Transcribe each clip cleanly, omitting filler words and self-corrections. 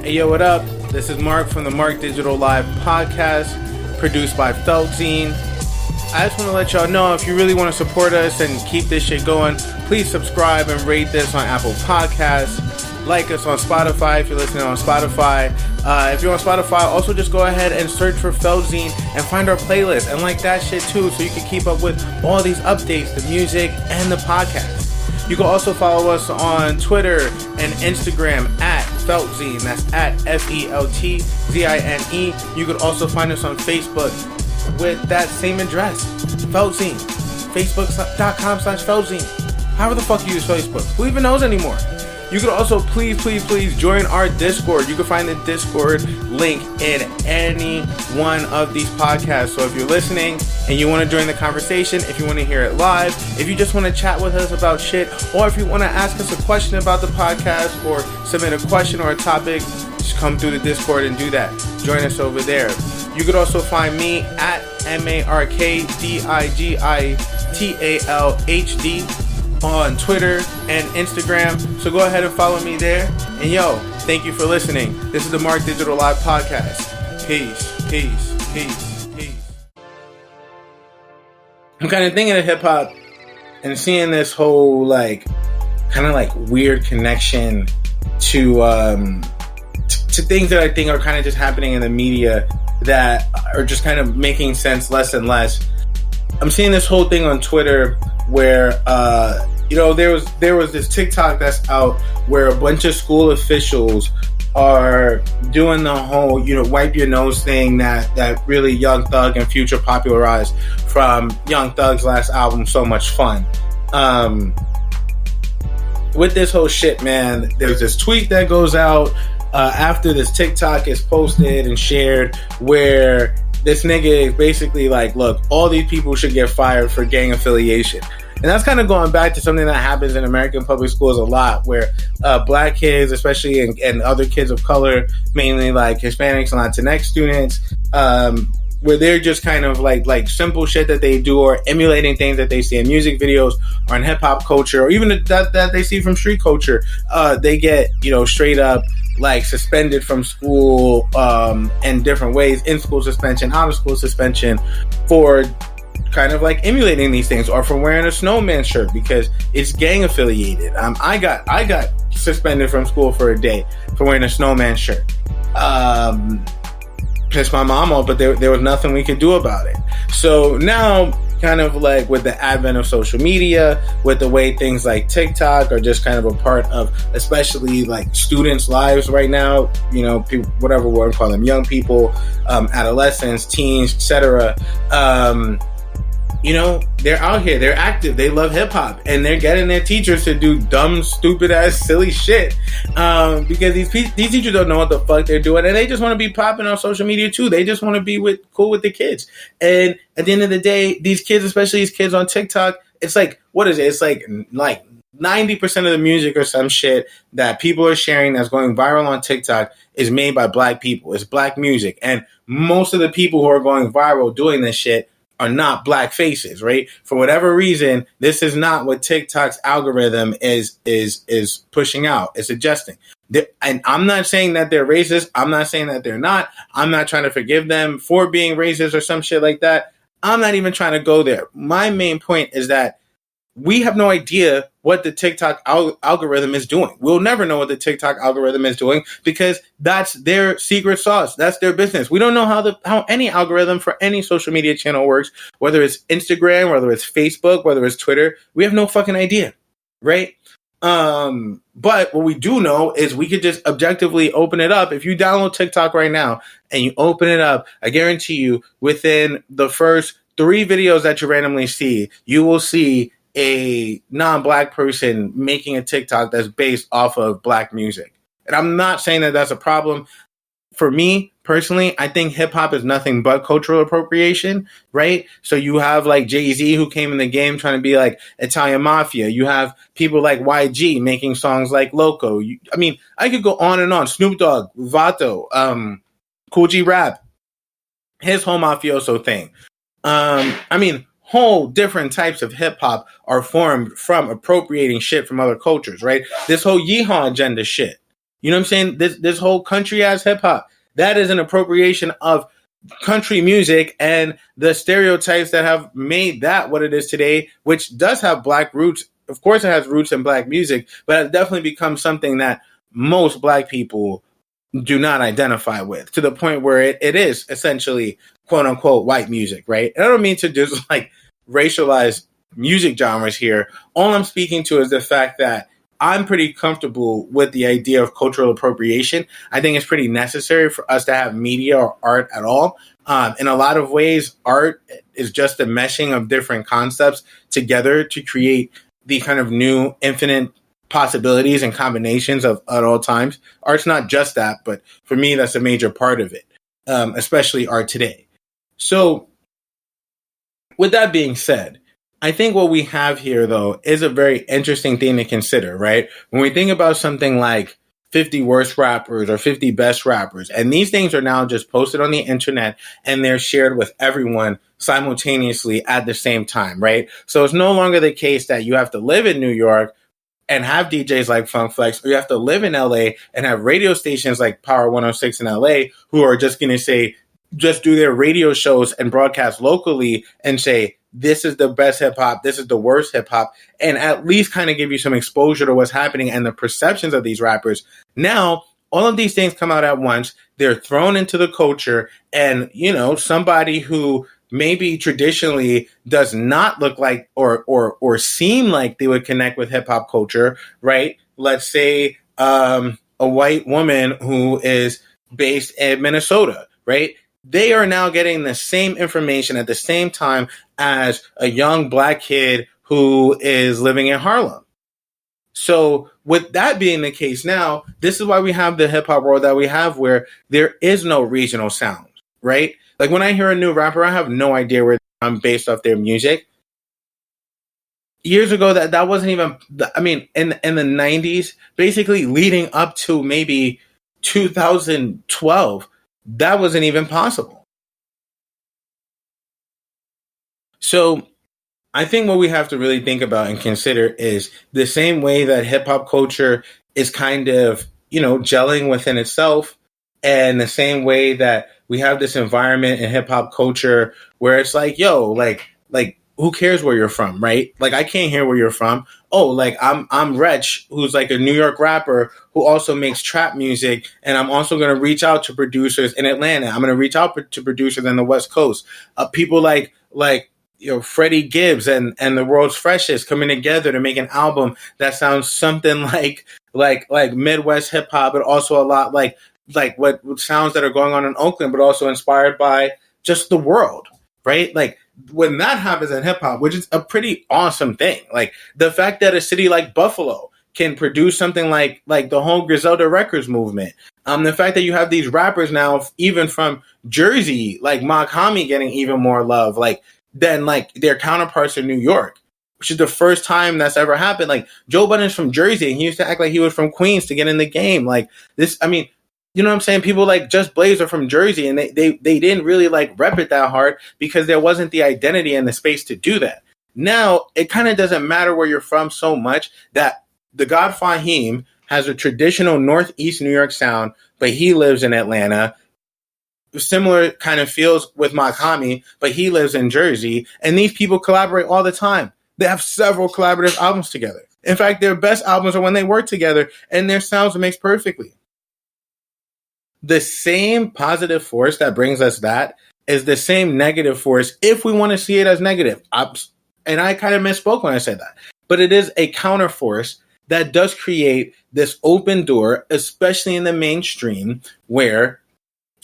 Hey, yo, what up? This is Mark from the Mark Digital Live podcast, produced by Feltzine. I just want to let y'all know, if you really want to support us and keep this shit going, please subscribe and rate this on Apple Podcasts. Like us on Spotify if you're listening on Spotify. If you're on Spotify, also just go ahead and search for Feltzine and find our playlist and like that shit too, so you can keep up with all these updates, the music, and the podcast. You can also follow us on Twitter and Instagram at Feltzine. That's at Feltzine. You can also find us on Facebook with that same address, Feltzine. Facebook.com/Feltzine. However the fuck you use Facebook. Who even knows anymore? You can also please join our Discord. You can find the Discord link in any one of these podcasts. So if you're listening and you want to join the conversation, if you want to hear it live, if you just want to chat with us about shit, or if you want to ask us a question about the podcast or submit a question or a topic, just come through the Discord and do that. Join us over there. You could also find me at MarkDigitalHD on Twitter and Instagram. So go ahead and follow me there. And yo, thank you for listening. This is the Mark Digital Live podcast. Peace. I'm kind of thinking of hip hop and seeing this whole kind of weird connection to things that I think are kind of just happening in the media that are just kind of making sense less and less. I'm seeing this whole thing on Twitter where there was this TikTok that's out where a bunch of school officials are doing the whole wipe your nose thing that really Young Thug and Future popularized from Young Thug's last album, So Much Fun. With this whole shit, man, there's this tweet that goes out after this TikTok is posted and shared where this nigga is basically like, look, all these people should get fired for gang affiliation. And that's kind of going back to something that happens in American public schools a lot, where black kids, especially, and other kids of color, mainly like Hispanics and Latinx students, where they're just kind of like simple shit that they do, or emulating things that they see in music videos or in hip hop culture, or even that they see from street culture. They get, straight up suspended from school in different ways, in school suspension, out of school suspension, for kind of emulating these things, or for wearing a snowman shirt because it's gang affiliated. I got suspended from school for a day for wearing a snowman shirt. Pissed my mom off, but there was nothing we could do about it. So now, kind of with the advent of social media, with the way things like TikTok are just kind of a part of, especially students' lives right now, people, whatever we want to call them, young people, adolescents, teens, etc. They're out here, they're active, they love hip hop, and they're getting their teachers to do dumb, stupid ass, silly shit. Because these teachers don't know what the fuck they're doing, and they just want to be popping on social media too. They just want to be cool with the kids. And at the end of the day, these kids, especially these kids on TikTok, it's what is it? It's like 90% of the music or some shit that people are sharing that's going viral on TikTok is made by black people. It's black music. And most of the people who are going viral doing this shit are not black faces, right? For whatever reason, this is not what TikTok's algorithm is pushing out. It's suggesting. And I'm not saying that they're racist. I'm not saying that they're not. I'm not trying to forgive them for being racist or some shit like that. I'm not even trying to go there. My main point is that we have no idea what the TikTok algorithm is doing. We'll never know what the TikTok algorithm is doing because that's their secret sauce. That's their business. We don't know how any algorithm for any social media channel works, whether it's Instagram, whether it's Facebook, whether it's Twitter. We have no fucking idea, right? But what we do know is we could just objectively open it up. If you download TikTok right now and you open it up, I guarantee you within the first 3 videos that you randomly see, you will see a non-black person making a TikTok that's based off of black music. And I'm not saying that that's a problem. For me, personally, I think hip-hop is nothing but cultural appropriation, right? So you have Jay-Z, who came in the game trying to be Italian Mafia. You have people like YG making songs like Loco. I could go on and on. Snoop Dogg, Vato, Cool G Rap, his whole mafioso thing. Whole different types of hip hop are formed from appropriating shit from other cultures, right? This whole yeehaw agenda shit. You know what I'm saying? This whole country ass hip hop, that is an appropriation of country music and the stereotypes that have made that what it is today, which does have black roots. Of course, it has roots in black music, but it definitely become something that most black people do not identify with, to the point where it is essentially quote unquote white music, right? And I don't mean to just like racialize music genres here. All I'm speaking to is the fact that I'm pretty comfortable with the idea of cultural appropriation. I think it's pretty necessary for us to have media or art at all. In a lot of ways, art is just a meshing of different concepts together to create the kind of new infinite possibilities and combinations of at all times. Art's not just that, but for me, that's a major part of it, especially art today. So with that being said, I think what we have here, though, is a very interesting thing to consider, right? When we think about something like 50 worst rappers or 50 best rappers, and these things are now just posted on the internet and they're shared with everyone simultaneously at the same time, right? So it's no longer the case that you have to live in New York and have DJs like Funk Flex, or you have to live in LA and have radio stations like Power 106 in LA who are just going to say, just do their radio shows and broadcast locally and say, this is the best hip hop, this is the worst hip hop, and at least kind of give you some exposure to what's happening and the perceptions of these rappers. Now, all of these things come out at once. They're thrown into the culture, and, you know, somebody who maybe traditionally does not look like or seem like they would connect with hip hop culture, right? Let's say a white woman who is based in Minnesota, right? They are now getting the same information at the same time as a young black kid who is living in Harlem. So with that being the case now, this is why we have the hip hop world that we have, where there is no regional sound, right? Like when I hear a new rapper, I have no idea where I'm based off their music. Years ago, that wasn't even, I mean, in the 90s, basically leading up to maybe 2012, that wasn't even possible. So I think what we have to really think about and consider is the same way that hip hop culture is kind of, you know, gelling within itself, and the same way that we have this environment in hip hop culture where it's like, yo, like who cares where you're from, right? Like, I can't hear where you're from. Oh, like I'm Wretch, who's like a New York rapper who also makes trap music, and I'm also going to reach out to producers in Atlanta. I'm going to reach out to producers in the West Coast. People like you know, Freddie Gibbs and the World's Freshest coming together to make an album that sounds something like Midwest hip hop, but also a lot like what sounds that are going on in Oakland, but also inspired by just the world, right? Like, when that happens in hip hop, which is a pretty awesome thing, like the fact that a city like Buffalo can produce something like the whole Griselda Records movement. The fact that you have these rappers now, even from Jersey, like Moghami, getting even more love, than their counterparts in New York, which is the first time that's ever happened. Like, Joe Budden's from Jersey, and he used to act like he was from Queens to get in the game. Like this, I mean, you know what I'm saying? People like Just Blaze are from Jersey, and they didn't really rep it that hard because there wasn't the identity and the space to do that. Now, it kind of doesn't matter where you're from so much that the God Fahim has a traditional Northeast New York sound, but he lives in Atlanta. Similar kind of feels with Moghami, but he lives in Jersey. And these people collaborate all the time. They have several collaborative albums together. In fact, their best albums are when they work together, and their sounds mix perfectly. The same positive force that brings us that is the same negative force if we want to see it as negative. And I kind of misspoke when I said that. But it is a counter force that does create this open door, especially in the mainstream, where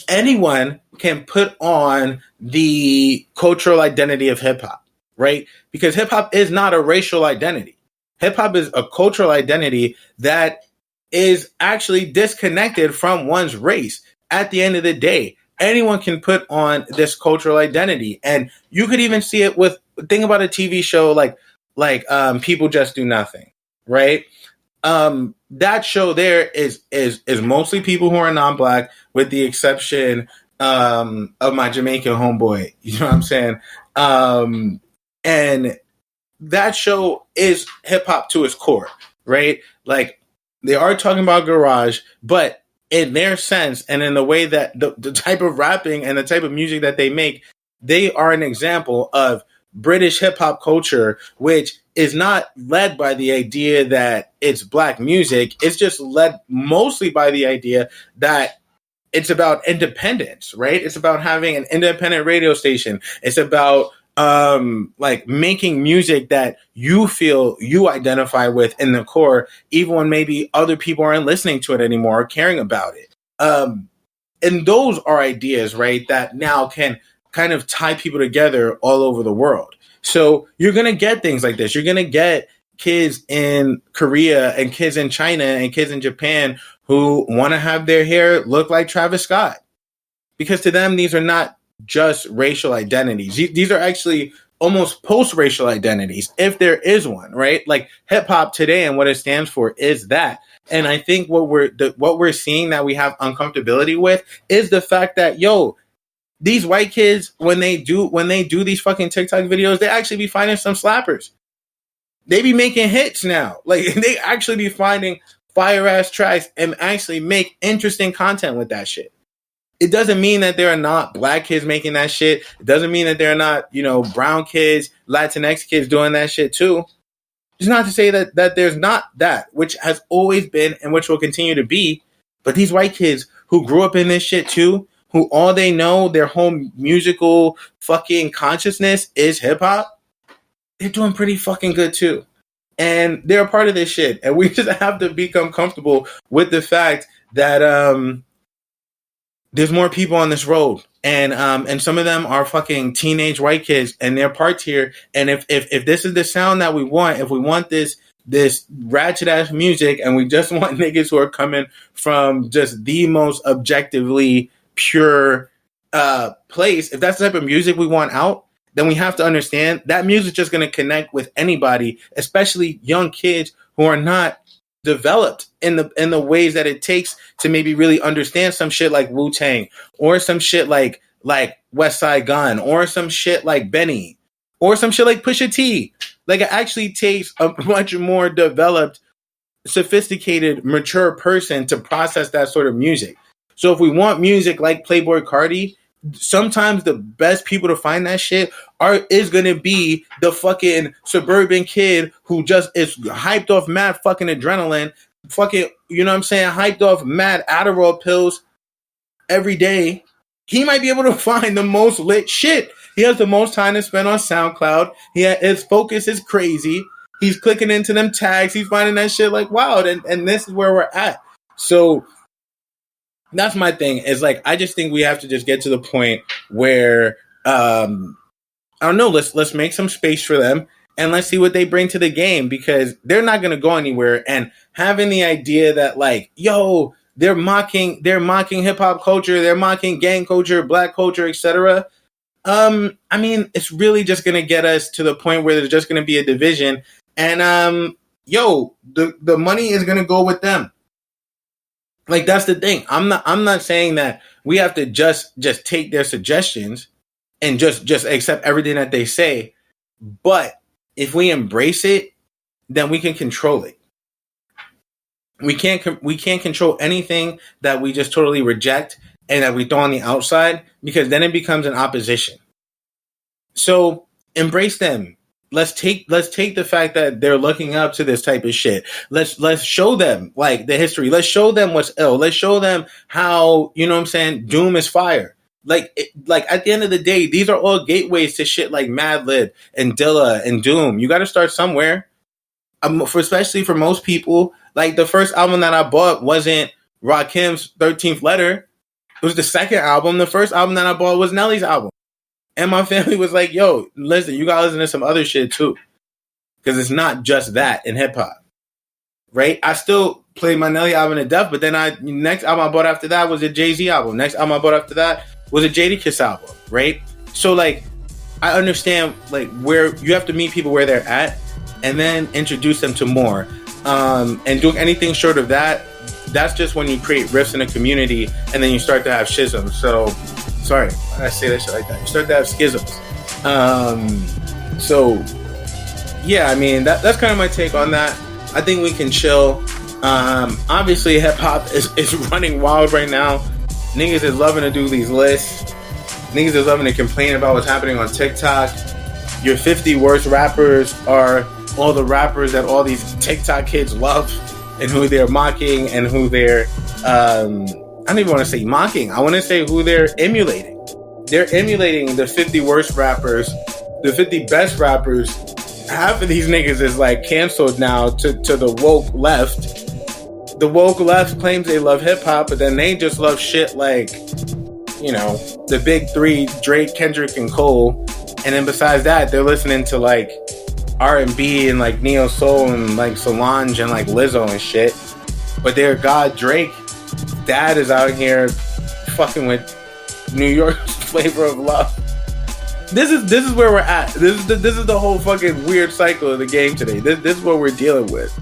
anyone can put on the cultural identity of hip hop, right? Because hip hop is not a racial identity. Hip hop is a cultural identity that is actually disconnected from one's race. At the end of the day, anyone can put on this cultural identity. And you could even see it think about a TV show like People Just Do Nothing, right? That show there is mostly people who are non-black, with the exception of my Jamaican homeboy. You know what I'm saying? And that show is hip hop to its core, right? Like, They are talking about garage, but in their sense and in the way that the type of rapping and the type of music that they make, they are an example of British hip hop culture, which is not led by the idea that it's black music. It's just led mostly by the idea that it's about independence, right? It's about having an independent radio station. It's about like making music that you feel you identify with in the core, even when maybe other people aren't listening to it anymore or caring about it. And those are ideas, right, that now can kind of tie people together all over the world. So you're going to get things like this. You're going to get kids in Korea and kids in China and kids in Japan who want to have their hair look like Travis Scott. Because to them, these are not just racial identities. These are actually almost post-racial identities, if there is one, right? Like hip hop today and what it stands for is that. And I think what we're seeing that we have uncomfortability with is the fact that, these white kids, when they do these fucking TikTok videos, they actually be finding some slappers. They be making hits now. Like they actually be finding fire ass tracks and actually make interesting content with that shit. It doesn't mean that there are not black kids making that shit. It doesn't mean that there are not, brown kids, Latinx kids doing that shit too. It's not to say that there's not that, which has always been and which will continue to be. But these white kids who grew up in this shit too, who all they know, their whole musical fucking consciousness is hip hop, they're doing pretty fucking good too. And they're a part of this shit. And we just have to become comfortable with the fact that there's more people on this road. And some of them are fucking teenage white kids and they're parts here. And if this is the sound that we want, if we want this ratchet ass music and we just want niggas who are coming from just the most objectively pure place, if that's the type of music we want out, then we have to understand that music's just going to connect with anybody, especially young kids who are not developed in the ways that it takes to maybe really understand some shit like Wu-Tang or some shit like West Side Gun or some shit like Benny or some shit like Pusha T. Like it actually takes a much more developed, sophisticated, mature person to process that sort of music. So if we want music like Playboi Carti, sometimes the best people to find that shit is gonna be the fucking suburban kid who just is hyped off mad fucking adrenaline, fucking, hyped off mad Adderall pills every day. He might be able to find the most lit shit. He has the most time to spend on SoundCloud. His focus is crazy. He's clicking into them tags. He's finding that shit like wild, and this is where we're at. So that's my thing. Is like I just think we have to just get to the point where I don't know. Let's make some space for them and let's see what they bring to the game, because they're not going to go anywhere. And having the idea that like, they're mocking hip hop culture, they're mocking gang culture, black culture, etc. I mean, it's really just going to get us to the point where there's just going to be a division, and the money is going to go with them. Like that's the thing. I'm not saying that we have to just take their suggestions and just accept everything that they say. But if we embrace it, then we can control it. We can't control anything that we just totally reject and that we throw on the outside, because then it becomes an opposition. So embrace them. Let's take the fact that they're looking up to this type of shit. Let's show them like the history. Let's show them what's ill. Let's show them how, Doom is fire. Like at the end of the day, these are all gateways to shit like Madlib and Dilla and Doom. You got to start somewhere. Especially for most people, like the first album that I bought wasn't Rakim's 13th Letter. It was the second album. The first album that I bought was Nelly's album. And my family was like, listen, you gotta listen to some other shit too. Because it's not just that in hip hop. Right? I still played my Nelly album to death, but then next album I bought after that was a Jay-Z album. Next album I bought after that was a Jadakiss album. Right? So like, I understand like where you have to meet people where they're at and then introduce them to more. And doing anything short of that, that's just when you create rifts in a community and then you start to have schisms. So, sorry, why did I say that shit like that? You start to have schisms. So, yeah, I mean, that's kind of my take on that. I think we can chill. Obviously, hip hop is running wild right now. Niggas is loving to do these lists. Niggas is loving to complain about what's happening on TikTok. Your 50 worst rappers are all the rappers that all these TikTok kids love and who they're mocking and who they're, I don't even want to say mocking. I want to say who they're emulating. They're emulating the 50 worst rappers, the 50 best rappers. Half of these niggas is like canceled now to the woke left. The woke left claims they love hip hop, but then they just love shit like, you know, the big three, Drake, Kendrick, and Cole. And then besides that, they're listening to like R&B and like neo soul and like Solange and like Lizzo and shit. But their god Drake, dad is out here fucking with New York's Flavor of Love. This is where we're at. This is the whole fucking weird cycle of the game today. This is what we're dealing with.